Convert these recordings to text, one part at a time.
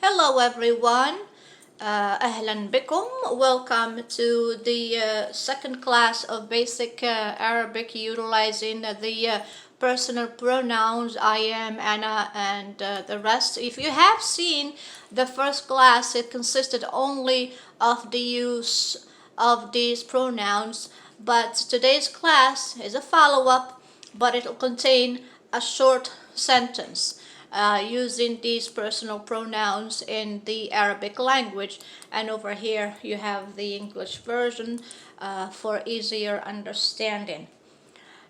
Hello everyone, أهلا بكم. Welcome to the second class of basic Arabic utilizing the personal pronouns I am, Anna, and the rest. If you have seen the first class, it consisted only of the use of these pronouns, but today's class is a follow-up, but it will contain a short sentence using these personal pronouns in the Arabic language, and over here you have the English version for easier understanding.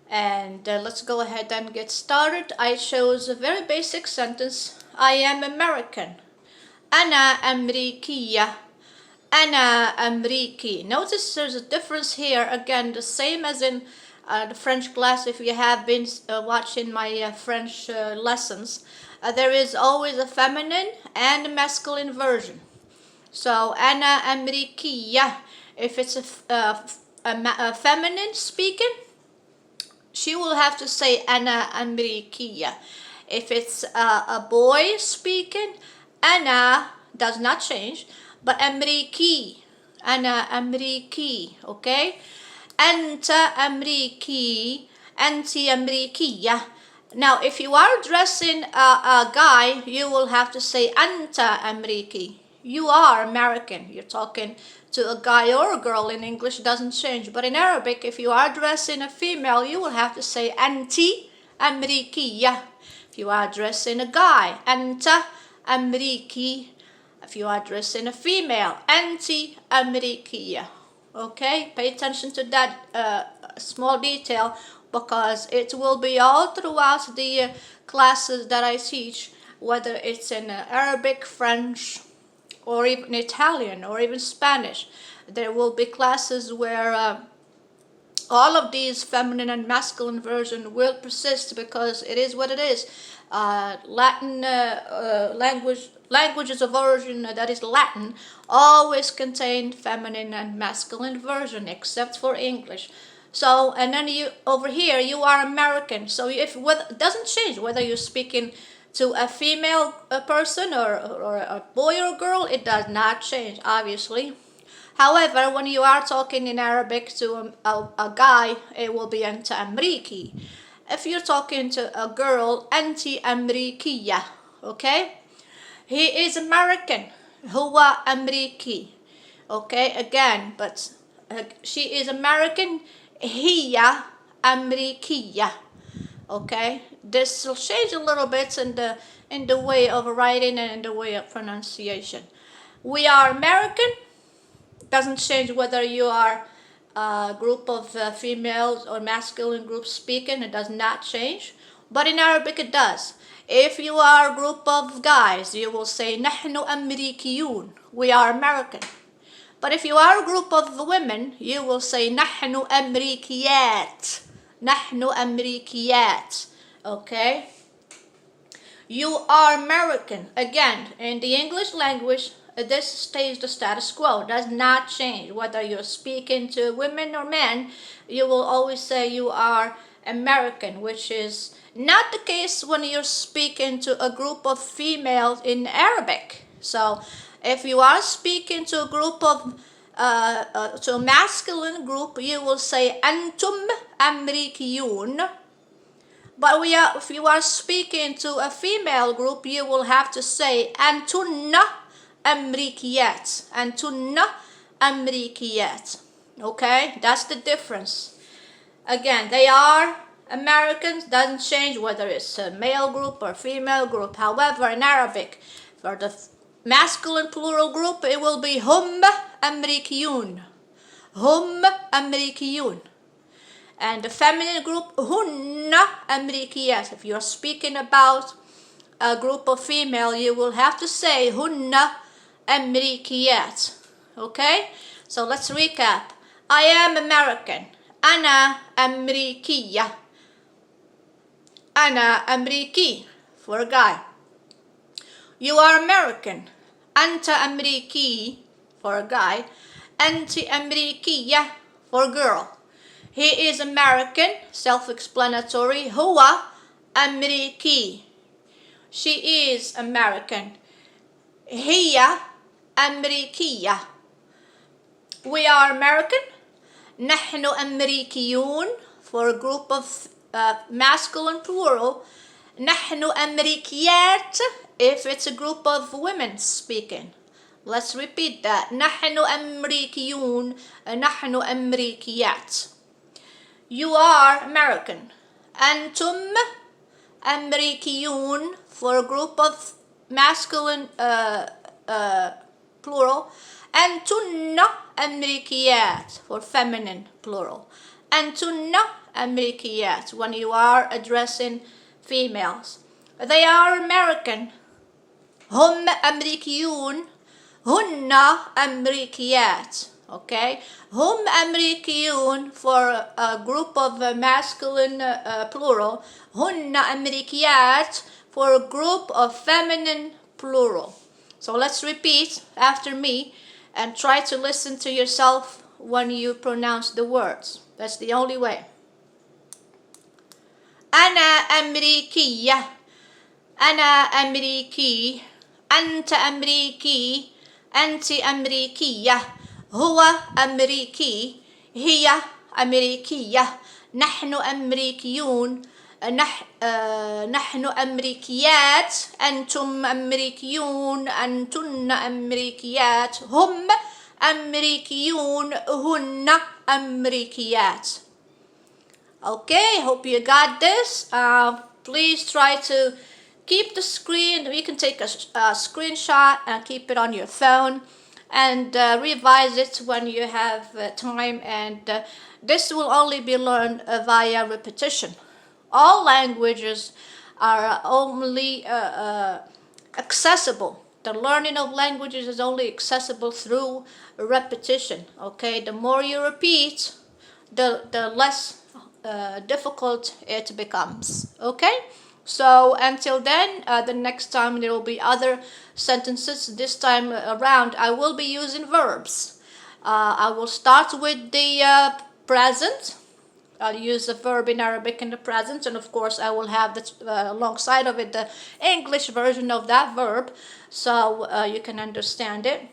And let's go ahead and get started. I chose a very basic sentence. I am American. أنا أمريكية. أنا أمريكي. Notice there's a difference here. Again, the same as in the French class. If you have been watching my French lessons, there is always a feminine and a masculine version. So أنا أمريكية. If it's a feminine speaking, she will have to say أنا أمريكية. If it's a boy speaking, أنا does not change, but أمريكي. أنا أمريكي. Okay? أنت أمريكي. أنت أمريكية. Now, if you are addressing a guy, you will have to say أنت أمريكي. You are American. You're talking to a guy or a girl. In English, doesn't change. But in Arabic, if you are addressing a female, you will have to say أنتِ أمريكية. If you are addressing a guy, أنت أمريكي. If you are addressing a female, أنتِ أمريكية. Okay, pay attention to that small detail, because it will be all throughout the classes that I teach, whether it's in Arabic, French, or even Italian, or even Spanish. There will be classes where all of these feminine and masculine versions will persist, because it is what it is. Latin languages of origin, that is Latin, always contain feminine and masculine version, except for English. So, and then you over here, you are American. So if it doesn't change whether you're speaking to a female person or a boy or girl, it does not change, obviously. However, when you are talking in Arabic to a guy, it will be أنت أمريكي. If you're talking to a girl, أنت أمريكية. Okay? He is American. هو أمريكي. Okay, again, but she is American. هي أمريكية. Okay, this will change a little bit in the way of writing and in the way of pronunciation. We are American. Doesn't change whether you are a group of females or masculine groups speaking. It does not change. But in Arabic it does. If you are a group of guys, you will say نحن أمريكيون. We are American. But if you are a group of women, you will say نحن أمريكيات. نحن أمريكيات. Okay? You are American. Again, in the English language, this stays the status quo. It does not change. Whether you're speaking to women or men, you will always say you are American, which is not the case when you're speaking to a group of females in Arabic. So if you are speaking to a group of to a masculine group, you will say أنتم أمريكيون. But if you are speaking to a female group, you will have to say أنتن أمريكيات. أنتن أمريكيات. Okay, that's the difference. Again, they are Americans. Doesn't change whether it's a male group or female group. However, in Arabic, for the masculine plural group, it will be هم أمريكيون. هم أمريكيون. And the feminine group, هن أمريكيات. If you're speaking about a group of female, you will have to say هن أمريكيات. Okay? So let's recap. I am American. أنا أمريكية. أنا أمريكي, for a guy. You are American. أنت أمريكي, for a guy. أنت أمريكية, for a girl. He is American, self-explanatory. هو أمريكي. She is American. هي أمريكية. We are American. نحن أمريكيون for a group of masculine plural. نحن أمريكيات if it's a group of women speaking. Let's repeat that. نحن أمريكيون. نحن أمريكيات. You are American. أنتم أمريكيون for a group of masculine plural. أنتن أمريكيات for feminine plural. أنتن أمريكيات when you are addressing females. They are American. هم أمريكيون. هن أمريكيات. Okay, هم أمريكيون for a group of masculine plural. هن أمريكيات for a group of feminine plural. So let's repeat after me and try to listen to yourself when you pronounce the words. That's the only way. أنا أمريكية. أنا أمريكي. أنت أمريكي. أنت أمريكية. هو أمريكي. هي أمريكية. نحن أمريكيون. نحن أمريكيات. أنتم أمريكيون. أنتن أمريكيات. هم أمريكيون. هن أمريكيات. Okay, hope you got this. Please try to keep the screen. You can take a screenshot and keep it on your phone and revise it when you have time. And this will only be learned via repetition. All languages are only accessible. The learning of languages is only accessible through repetition. Okay, the more you repeat, the less difficult it becomes. Okay, so until then, the next time there will be other sentences. This time around I will be using verbs. I will start with the present. I'll use a verb in Arabic in the present, and of course I will have the alongside of it the English version of that verb, so you can understand it.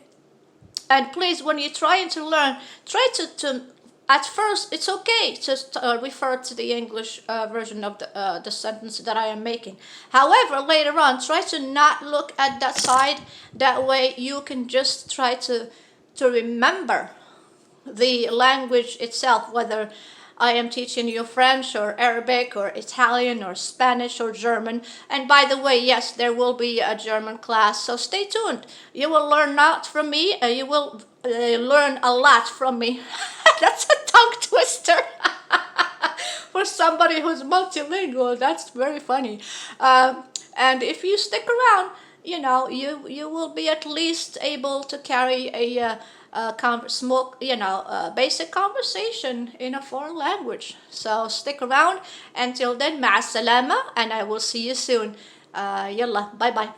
And please, when you're trying to learn, try to at first it's okay to refer to the English version of the sentence that I am making. However, later on, try to not look at that side. That way you can just try to remember the language itself, whether I am teaching you French or Arabic or Italian or Spanish or German. And by the way, yes, there will be a German class, so stay tuned. You will learn not from me, you will learn a lot from me. That's a tongue twister. For somebody who's multilingual, that's very funny. And if you stick around, you know, you will be at least able to carry a basic conversation in a foreign language. So stick around. Until then, مع السلامة, and I will see you soon. Yalla, bye bye.